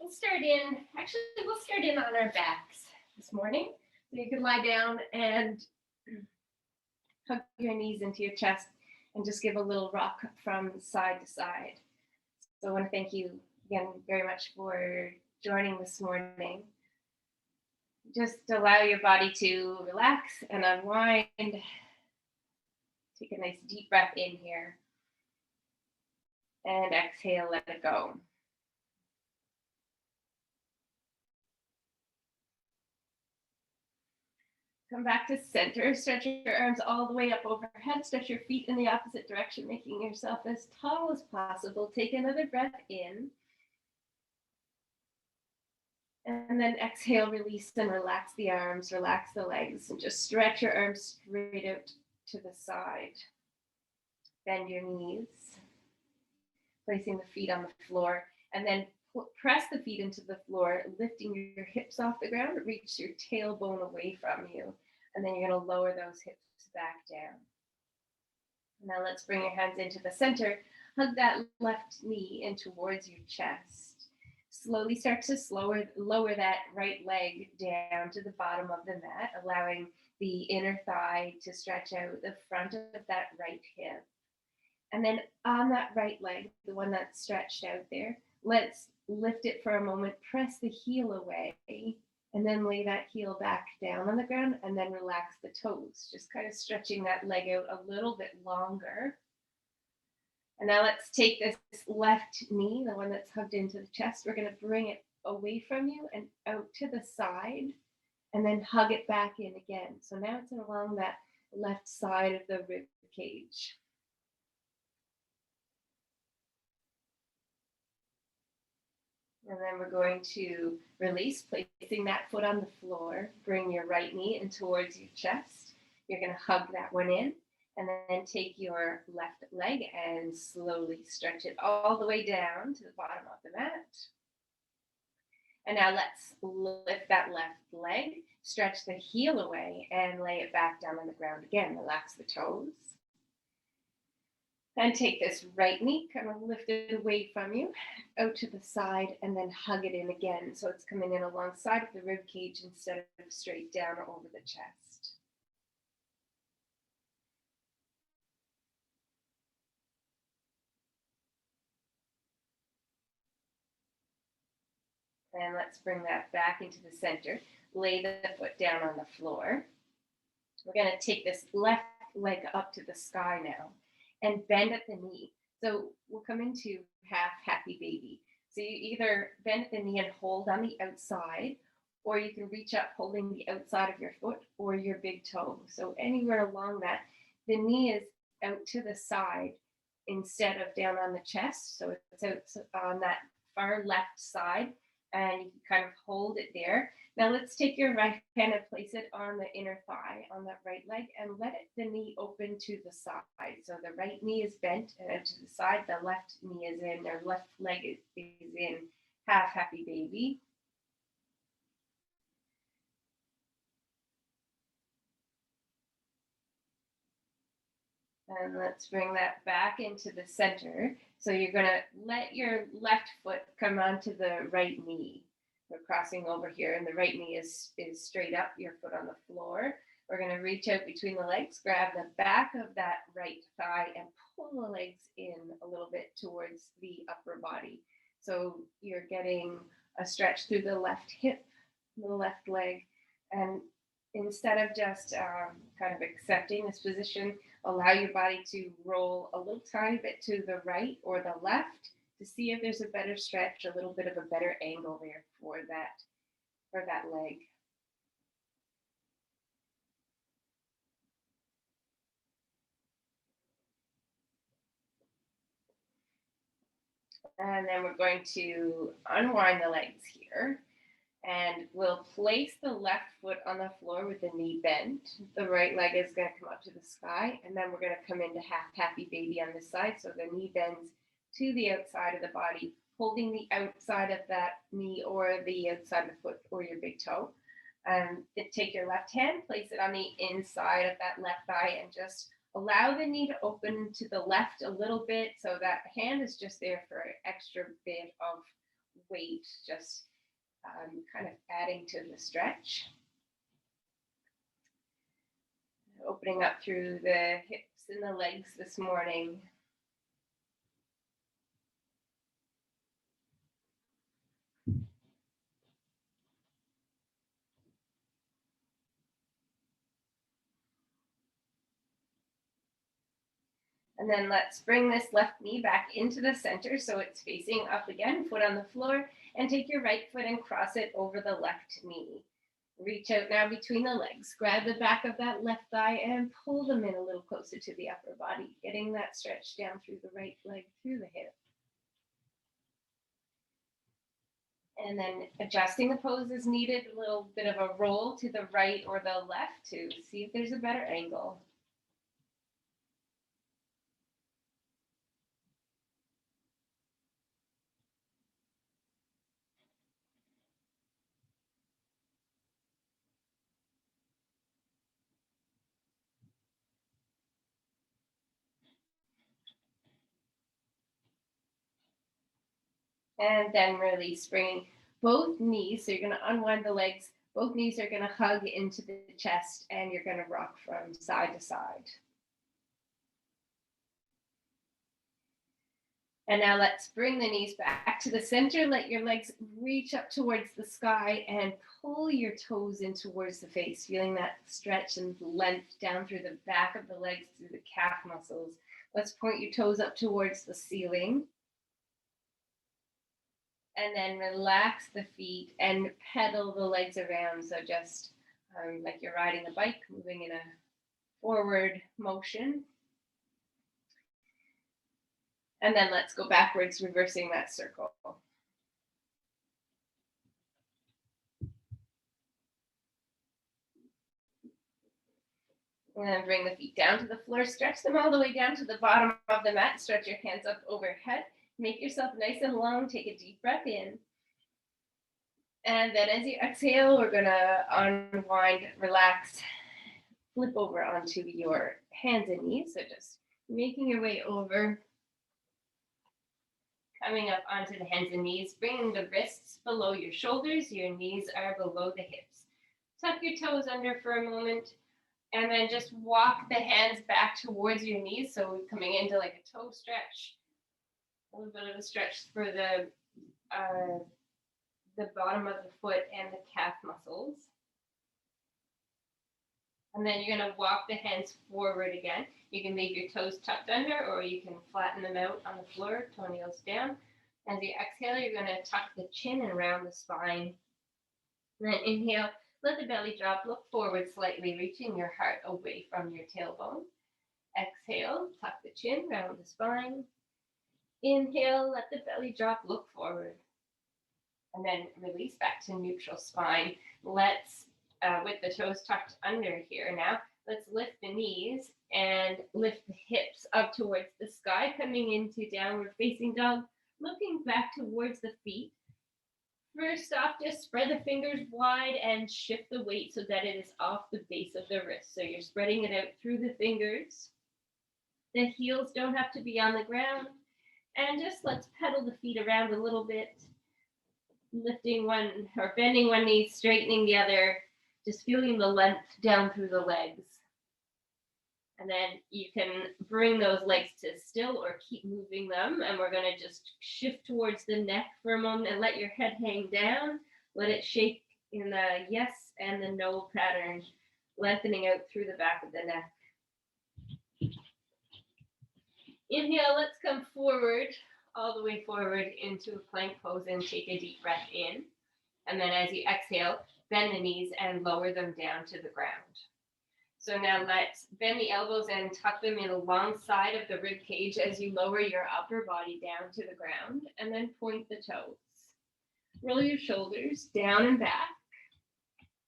We'll start in on our backs this morning. So you can lie down and hug your knees into your chest and just give a little rock from side to side. So I want to thank you again very much for joining this morning. Just allow your body to relax and unwind. Take a nice deep breath in here. And exhale, let it go. Come back to center. Stretch your arms all the way up overhead. Stretch your feet in the opposite direction, making yourself as tall as possible. Take another breath in. And then exhale, release and relax the arms, relax the legs, and just stretch your arms straight out to the side. Bend your knees, placing the feet on the floor, and then press the feet into the floor, lifting your hips off the ground, reach your tailbone away from you, and then you're going to lower those hips back down. Now let's bring your hands into the center. Hug that left knee in towards your chest. Slowly start to lower that right leg down to the bottom of the mat, allowing the inner thigh to stretch out the front of that right hip. And then on that right leg, the one that's stretched out there, let's lift it for a moment, press the heel away, and then lay that heel back down on the ground, and then relax the toes, just kind of stretching that leg out a little bit longer. And now let's take this left knee, the one that's hugged into the chest, we're going to bring it away from you and out to the side, and then hug it back in again. So now it's along that left side of the rib cage. And then we're going to release, placing that foot on the floor. Bring your right knee in towards your chest. You're going to hug that one in, and then take your left leg and slowly stretch it all the way down to the bottom of the mat. And now let's lift that left leg, stretch the heel away, and lay it back down on the ground again. Relax the toes. And take this right knee, kind of lift it away from you, out to the side, and then hug it in again. So it's coming in alongside of the rib cage instead of straight down over the chest. And let's bring that back into the center. Lay the foot down on the floor. We're going to take this left leg up to the sky now and bend at the knee. So we'll come into half happy baby. So you either bend at the knee and hold on the outside, or you can reach up holding the outside of your foot or your big toe. So anywhere along that, the knee is out to the side instead of down on the chest. So it's out on that far left side, and you can kind of hold it there. Now let's take your right hand and place it on the inner thigh on that right leg, and let the knee open to the side. So the right knee is bent and out to the side, the left knee is in, or left leg is in half happy baby. And let's bring that back into the center. So you're going to let your left foot come onto the right knee. We're crossing over here, and the right knee is straight up, your foot on the floor. We're going to reach out between the legs, grab the back of that right thigh, and pull the legs in a little bit towards the upper body. So you're getting a stretch through the left hip, the left leg, and instead of just kind of accepting this position, allow your body to roll a little tiny bit to the right or the left to see if there's a better stretch, a little bit of a better angle there for that leg. And then we're going to unwind the legs here. And we'll place the left foot on the floor with the knee bent. The right leg is going to come up to the sky. And then we're going to come into half happy baby on this side. So the knee bends to the outside of the body, holding the outside of that knee or the outside of the foot or your big toe. And take your left hand, place it on the inside of that left thigh, and just allow the knee to open to the left a little bit. So that hand is just there for an extra bit of weight, just kind of adding to the stretch. Opening up through the hips and the legs this morning. And then let's bring this left knee back into the center so it's facing up again, foot on the floor, and take your right foot and cross it over the left knee. Reach out now between the legs, grab the back of that left thigh and pull them in a little closer to the upper body, getting that stretch down through the right leg, through the hip. And then adjusting the pose as needed, a little bit of a roll to the right or the left to see if there's a better angle. And then release, bringing both knees. So you're going to unwind the legs. Both knees are going to hug into the chest and you're going to rock from side to side. And now let's bring the knees back to the center. Let your legs reach up towards the sky and pull your toes in towards the face, feeling that stretch and length down through the back of the legs, through the calf muscles. Let's point your toes up towards the ceiling. And then relax the feet and pedal the legs around. So just like you're riding a bike, moving in a forward motion. And then let's go backwards, reversing that circle. And then bring the feet down to the floor, stretch them all the way down to the bottom of the mat. Stretch your hands up overhead. Make yourself nice and long. Take a deep breath in. And then as you exhale, we're gonna unwind, relax, flip over onto your hands and knees. So just making your way over, coming up onto the hands and knees, bringing the wrists below your shoulders. Your knees are below the hips. Tuck your toes under for a moment. And then just walk the hands back towards your knees. So we're coming into like a toe stretch. A little bit of a stretch for the bottom of the foot and the calf muscles. And then you're going to walk the hands forward again. You can leave your toes tucked under or you can flatten them out on the floor, toenails down. As you exhale, you're going to tuck the chin and round the spine. And then inhale, let the belly drop, look forward slightly, reaching your heart away from your tailbone. Exhale, tuck the chin, round the spine. Inhale, let the belly drop, look forward. And then release back to neutral spine. Let's, with the toes tucked under here now, let's lift the knees and lift the hips up towards the sky, coming into downward facing dog, looking back towards the feet. First off, just spread the fingers wide and shift the weight so that it is off the base of the wrist. So you're spreading it out through the fingers. The heels don't have to be on the ground. And just let's pedal the feet around a little bit. Lifting one or bending one knee, straightening the other, just feeling the length down through the legs. And then you can bring those legs to still or keep moving them. And we're going to just shift towards the neck for a moment and let your head hang down. Let it shake in the yes and the no pattern, lengthening out through the back of the neck. Inhale, let's come forward, all the way forward into a plank pose and take a deep breath in. And then as you exhale, bend the knees and lower them down to the ground. So now let's bend the elbows and tuck them in alongside of the rib cage as you lower your upper body down to the ground and then point the toes. Roll your shoulders down and back.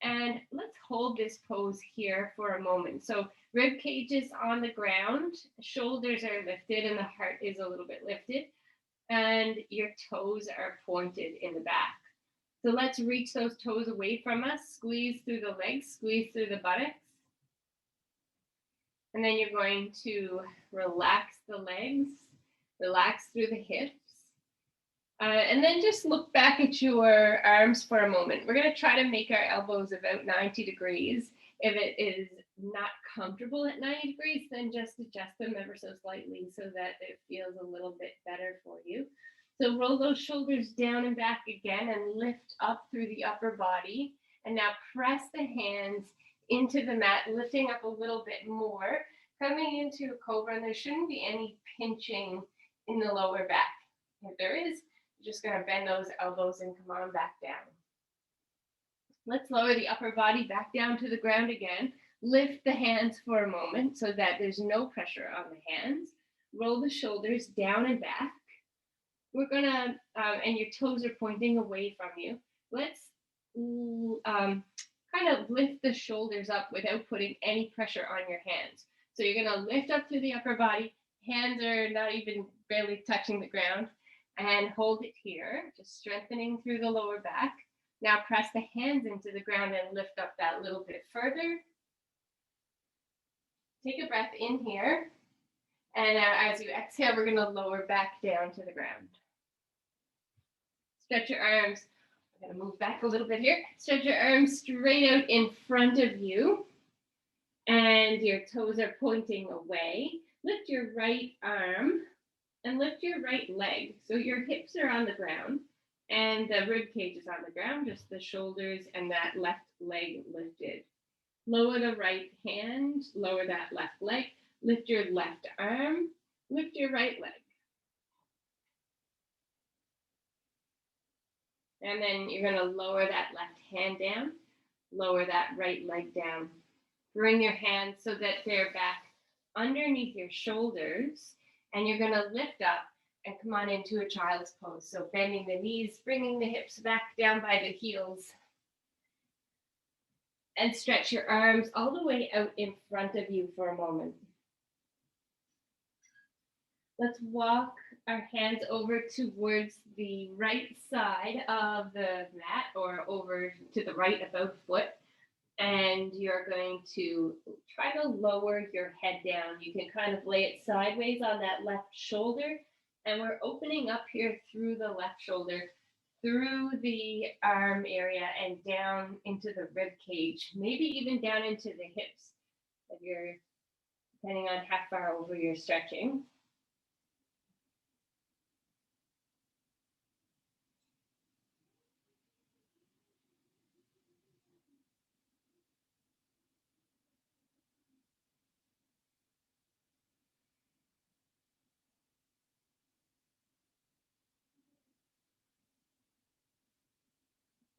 And let's hold this pose here for a moment. So rib cage is on the ground, shoulders are lifted and the heart is a little bit lifted and your toes are pointed in the back. So let's reach those toes away from us, squeeze through the legs, squeeze through the buttocks. And then you're going to relax the legs, relax through the hips. And then just look back at your arms for a moment. We're going to try to make our elbows about 90 degrees. If it is not comfortable at 90 degrees, then just adjust them ever so slightly so that it feels a little bit better for you. So roll those shoulders down and back again and lift up through the upper body. And now press the hands into the mat, lifting up a little bit more, coming into a cobra, and there shouldn't be any pinching in the lower back. If there is, you're just going to bend those elbows and come on back down. Let's lower the upper body back down to the ground again. Lift the hands for a moment so that there's no pressure on the hands. Roll the shoulders down and back. We're going to, and your toes are pointing away from you. Let's kind of lift the shoulders up without putting any pressure on your hands. So you're going to lift up through the upper body. Hands are not even barely touching the ground. And hold it here, just strengthening through the lower back. Now press the hands into the ground and lift up that little bit further. Take a breath in here. And as you exhale, we're going to lower back down to the ground. Stretch your arms. I'm going to move back a little bit here. Stretch your arms straight out in front of you. And your toes are pointing away. Lift your right arm and lift your right leg. So your hips are on the ground and the rib cage is on the ground, just the shoulders and that left leg lifted. Lower the right hand, lower that left leg, lift your left arm, lift your right leg. And then you're going to lower that left hand down, lower that right leg down. Bring your hands so that they're back underneath your shoulders, and you're going to lift up and come on into a child's pose. So bending the knees, bringing the hips back down by the heels, and stretch your arms all the way out in front of you for a moment. Let's walk our hands over towards the right side of the mat or over to the right about a foot. And you're going to try to lower your head down. You can kind of lay it sideways on that left shoulder. And we're opening up here through the left shoulder, through the arm area and down into the rib cage, maybe even down into the hips, if you're depending on how far over you're stretching.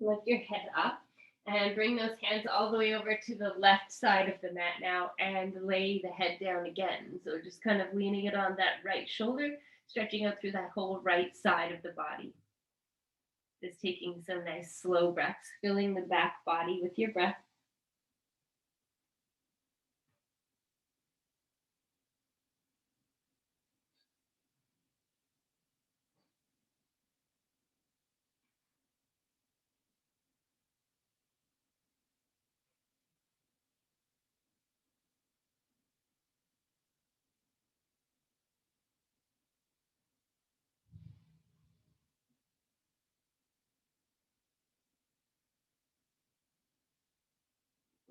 Lift your head up and bring those hands all the way over to the left side of the mat now and lay the head down again. So just kind of leaning it on that right shoulder, stretching out through that whole right side of the body. Just taking some nice slow breaths, filling the back body with your breath.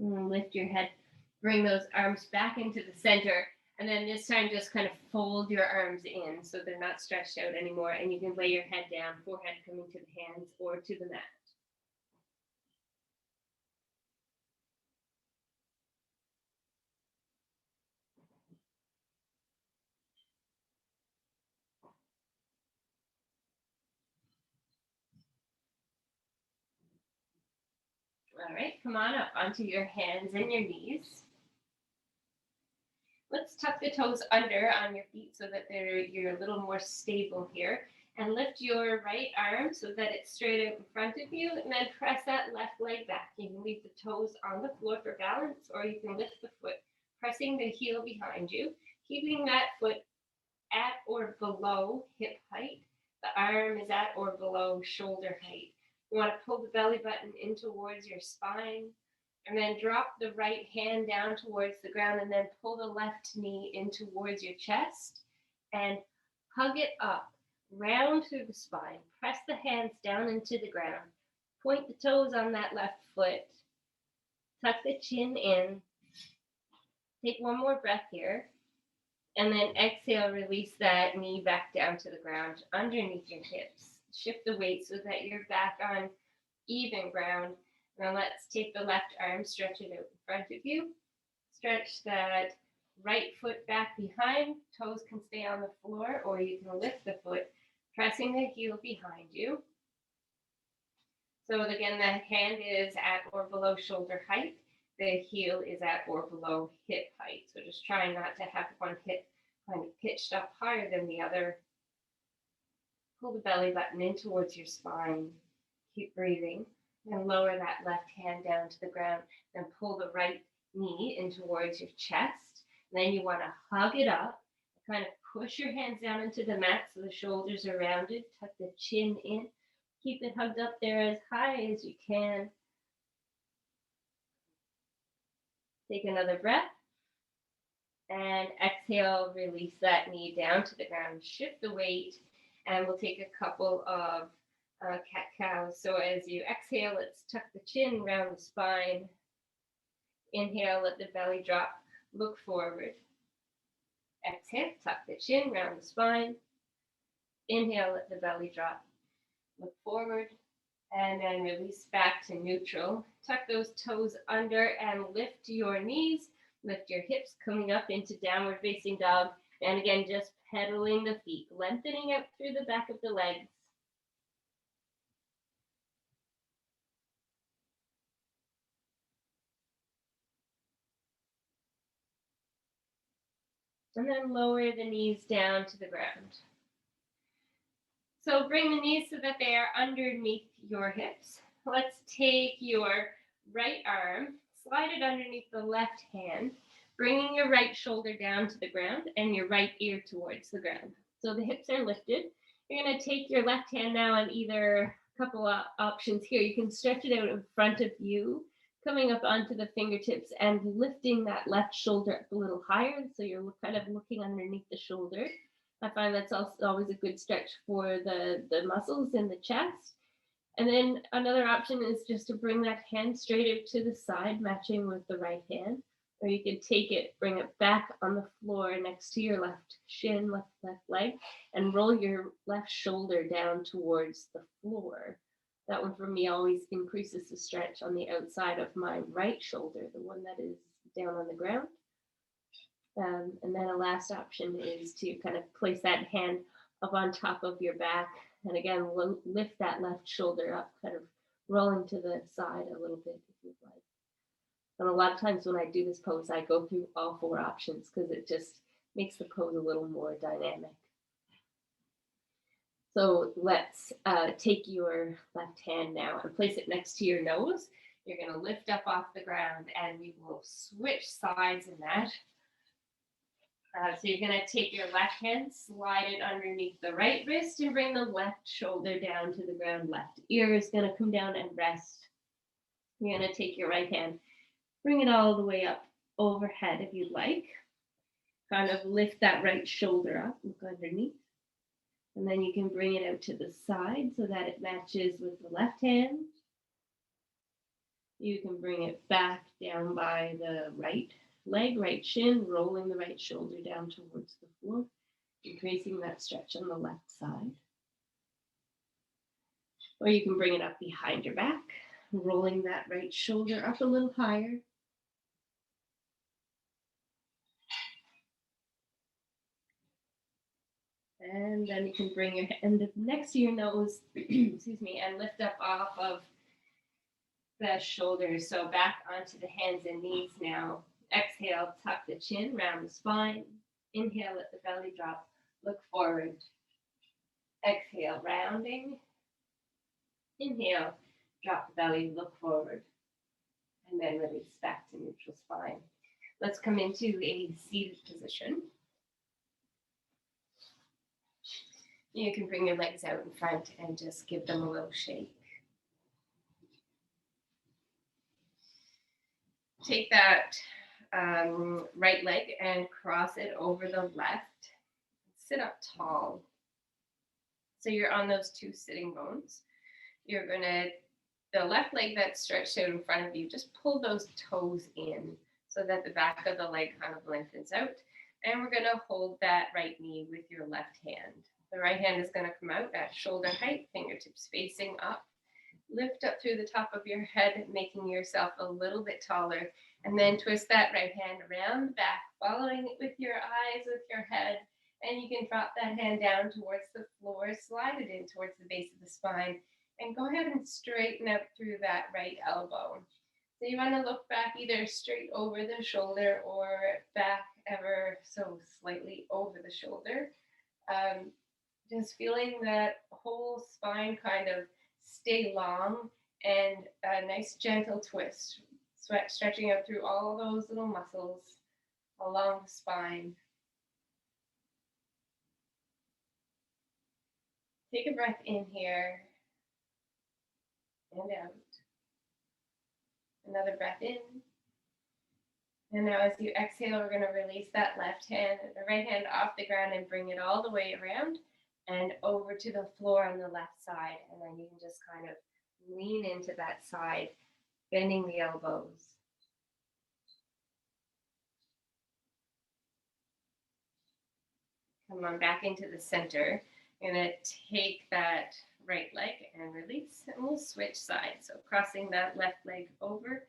And lift your head, bring those arms back into the center, and then this time just kind of fold your arms in so they're not stretched out anymore, and you can lay your head down, forehead coming to the hands or to the mat. All right, come on up onto your hands and your knees. Let's tuck the toes under on your feet so that you're a little more stable here. And lift your right arm so that it's straight out in front of you, and then press that left leg back. You can leave the toes on the floor for balance, or you can lift the foot, pressing the heel behind you, keeping that foot at or below hip height. The arm is at or below shoulder height. You want to pull the belly button in towards your spine, and then drop the right hand down towards the ground, and then pull the left knee in towards your chest and hug it up. round through the spine. Press the hands down into the ground. Point the toes on that left foot. Tuck the chin in. Take one more breath here. And then exhale, release that knee back down to the ground underneath your hips. Shift the weight so that you're back on even ground. Now let's take the left arm, stretch it out in front of you. Stretch that right foot back behind. Toes can stay on the floor, or you can lift the foot, pressing the heel behind you. So again, the hand is at or below shoulder height. The heel is at or below hip height. So just try not to have one hip kind of pitched up higher than the other. Pull the belly button in towards your spine. Keep breathing. And lower that left hand down to the ground. Then pull the right knee in towards your chest. And then you want to hug it up. Kind of push your hands down into the mat so the shoulders are rounded. Tuck the chin in. Keep it hugged up there as high as you can. Take another breath. And exhale, release that knee down to the ground. Shift the weight. And we'll take a couple of cat-cows. So as you exhale, let's tuck the chin around the spine. Inhale, let the belly drop. Look forward. Exhale, tuck the chin around the spine. Inhale, let the belly drop. Look forward. And then release back to neutral. Tuck those toes under and lift your knees. Lift your hips coming up into downward facing dog. And again, just pedaling the feet, lengthening out through the back of the legs. And then lower the knees down to the ground. So bring the knees so that they are underneath your hips. Let's take your right arm, slide it underneath the left hand, bringing your right shoulder down to the ground and your right ear towards the ground. So the hips are lifted. You're going to take your left hand now on either couple of options here. You can stretch it out in front of you, coming up onto the fingertips and lifting that left shoulder up a little higher. So you're kind of looking underneath the shoulder. I find that's also always a good stretch for the muscles in the chest. And then another option is just to bring that hand straight out to the side, matching with the right hand. Or you can take it, bring it back on the floor next to your left shin, left leg, and roll your left shoulder down towards the floor. That one for me always increases the stretch on the outside of my right shoulder, the one that is down on the ground. And then a last option is to kind of place that hand up on top of your back. And again, lift that left shoulder up, kind of rolling to the side a little bit if you'd like. And a lot of times when I do this pose, I go through all four options because it just makes the pose a little more dynamic. So let's take your left hand now and place it next to your nose. You're going to lift up off the ground and we will switch sides in that. So you're going to take your left hand, slide it underneath the right wrist and bring the left shoulder down to the ground. Left ear is going to come down and rest. You're going to take your right hand, bring it all the way up overhead if you'd like. Kind of lift that right shoulder up, look underneath. And then you can bring it out to the side so that it matches with the left hand. You can bring it back down by the right leg, right shin, rolling the right shoulder down towards the floor, increasing that stretch on the left side. Or you can bring it up behind your back, rolling that right shoulder up a little higher. And then you can bring your hand next to your nose, excuse me, and lift up off of the shoulders. So back onto the hands and knees now. Exhale, tuck the chin, round the spine. Inhale, let the belly drop. Look forward. Exhale, rounding. Inhale, drop the belly, look forward. And then release back to neutral spine. Let's come into a seated position. You can bring your legs out in front and just give them a little shake. Take that right leg and cross it over the left. Sit up tall. So you're on those two sitting bones. You're gonna, the left leg that's stretched out in front of you, just pull those toes in so that the back of the leg kind of lengthens out. And we're gonna hold that right knee with your left hand. The right hand is gonna come out at shoulder height, fingertips facing up. Lift up through the top of your head, making yourself a little bit taller. And then twist that right hand around the back, following it with your eyes, with your head. And you can drop that hand down towards the floor, slide it in towards the base of the spine, and go ahead and straighten out through that right elbow. So you want to look back either straight over the shoulder or back ever so slightly over the shoulder. Just feeling that whole spine kind of stay long, and a nice gentle twist, stretching out through all those little muscles along the spine. Take a breath in here and out. Another breath in. And now as you exhale, we're going to release that left hand, the right hand off the ground, and bring it all the way around and over to the floor on the left side. And then you can just kind of lean into that side, bending the elbows. Come on back into the center. You're going to take that right leg and release, and we'll switch sides. So crossing that left leg over.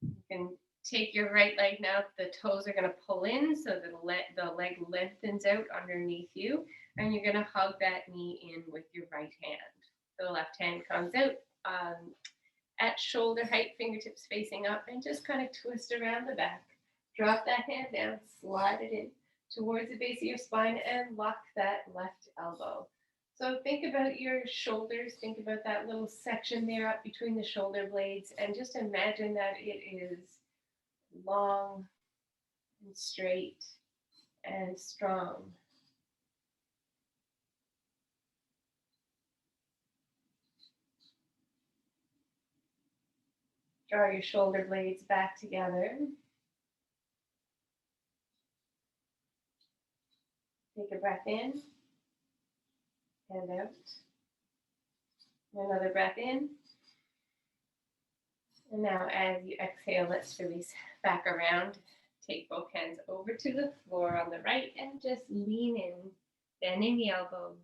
You can take your right leg now. The toes are going to pull in so that the leg lengthens out underneath you, and you're going to hug that knee in with your right hand. The left hand comes out at shoulder height, fingertips facing up, and just kind of twist around the back. Drop that hand down, slide it in towards the base of your spine, and lock that left elbow. So think about your shoulders, think about that little section there up between the shoulder blades, and just imagine that it is long and straight and strong. Draw your shoulder blades back together. Take a breath in and out. Another breath in. And now as you exhale, let's release back around. Take both hands over to the floor on the right and just lean in, bending the elbows.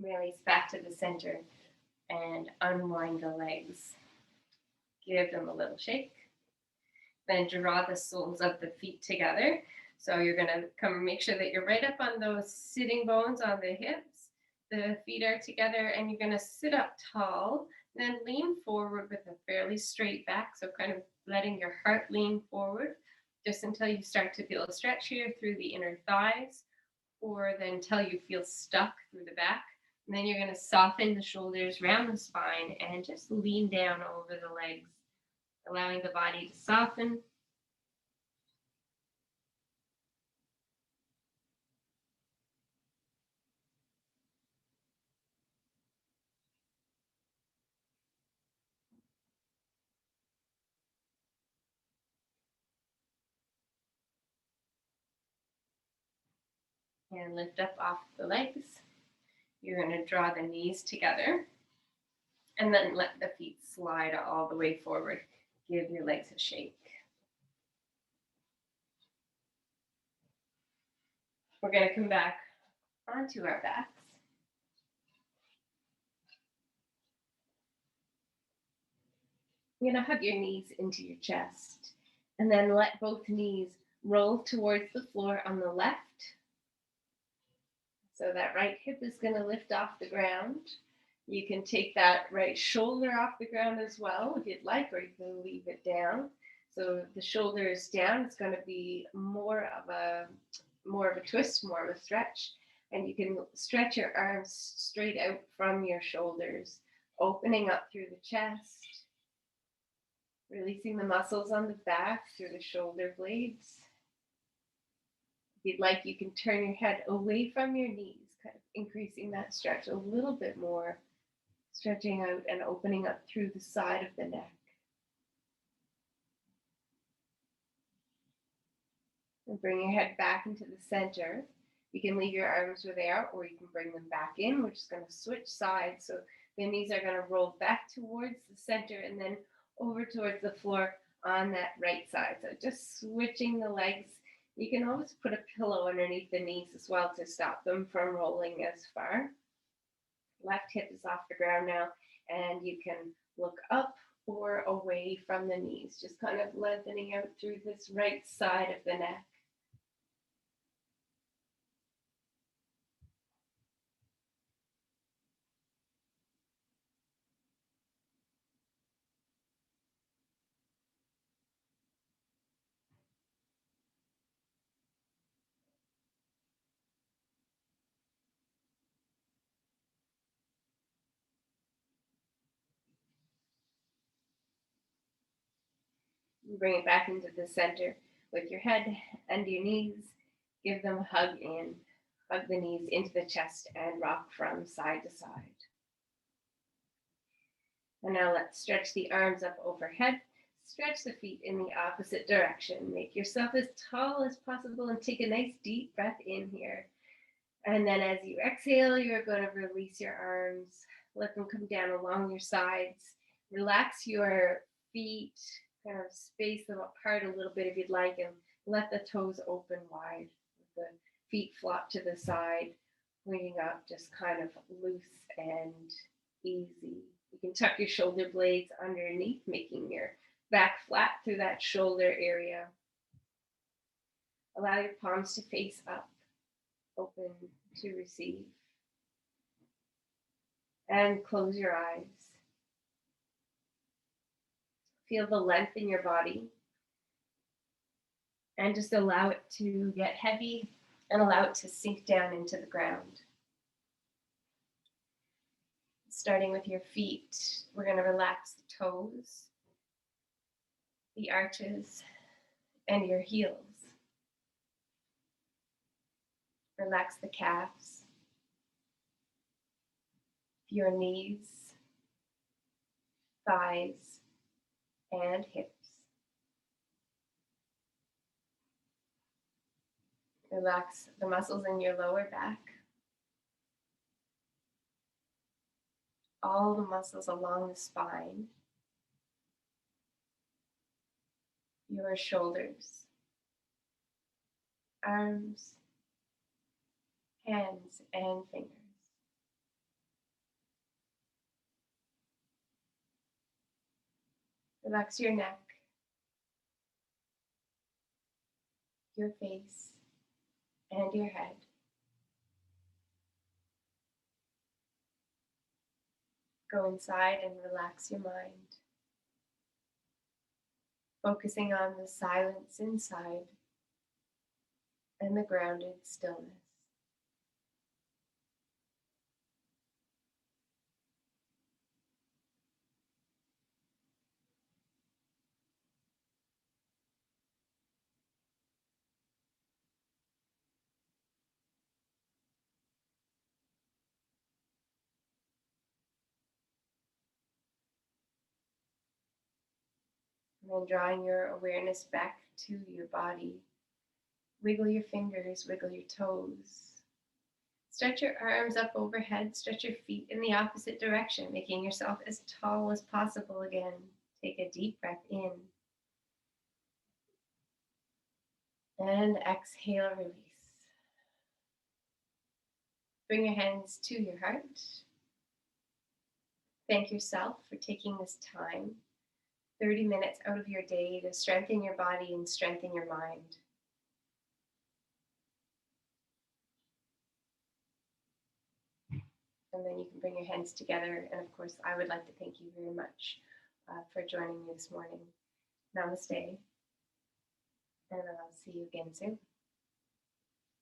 Release back to the center and unwind the legs. Give them a little shake. Then draw the soles of the feet together. So you're going to come make sure that you're right up on those sitting bones on the hips. The feet are together, and you're going to sit up tall, then lean forward with a fairly straight back. So kind of letting your heart lean forward just until you start to feel a stretch here through the inner thighs, or then until you feel stuck through the back. And then you're going to soften the shoulders, round the spine, and just lean down over the legs, allowing the body to soften. And lift up off the legs. You're going to draw the knees together and then let the feet slide all the way forward. Give your legs a shake. We're going to come back onto our backs. You're going to hug your knees into your chest, and then let both knees roll towards the floor on the left. So that right hip is going to lift off the ground. You can take that right shoulder off the ground as well if you'd like, or you can leave it down. So the shoulder is down. It's going to be more of a twist, more of a stretch. And you can stretch your arms straight out from your shoulders, opening up through the chest, releasing the muscles on the back through the shoulder blades. If you'd like, you can turn your head away from your knees, kind of increasing that stretch a little bit more, stretching out and opening up through the side of the neck. And bring your head back into the center. You can leave your arms where they are, or you can bring them back in. We're just going to switch sides. So the knees are going to roll back towards the center and then over towards the floor on that right side. So just switching the legs. You can always put a pillow underneath the knees as well to stop them from rolling as far. Left hip is off the ground now, and you can look up or away from the knees, just kind of lengthening out through this right side of the neck. Bring it back into the center with your head and your knees. Give them a hug in. Hug the knees into the chest and rock from side to side. And now let's stretch the arms up overhead. Stretch the feet in the opposite direction. Make yourself as tall as possible and take a nice deep breath in here. And then as you exhale, you're going to release your arms. Let them come down along your sides. Relax your feet, kind of space them apart a little bit if you'd like, and let the toes open wide. The feet flop to the side, pointing up, just kind of loose and easy. You can tuck your shoulder blades underneath, making your back flat through that shoulder area. Allow your palms to face up, open to receive. And close your eyes. Feel the length in your body. And just allow it to get heavy and allow it to sink down into the ground. Starting with your feet, we're going to relax the toes, the arches, and your heels. Relax the calves, your knees, thighs, and hips. Relax the muscles in your lower back. All the muscles along the spine. Your shoulders, arms, hands, and fingers. Relax your neck, your face, and your head. Go inside and relax your mind, focusing on the silence inside and the grounded stillness. And then drawing your awareness back to your body. Wiggle your fingers, wiggle your toes. Stretch your arms up overhead, stretch your feet in the opposite direction, making yourself as tall as possible again. Take a deep breath in. And exhale, release. Bring your hands to your heart. Thank yourself for taking this time, 30 minutes out of your day, to strengthen your body and strengthen your mind. And then you can bring your hands together. And of course, I would like to thank you very much for joining me this morning. Namaste. And I'll see you again soon.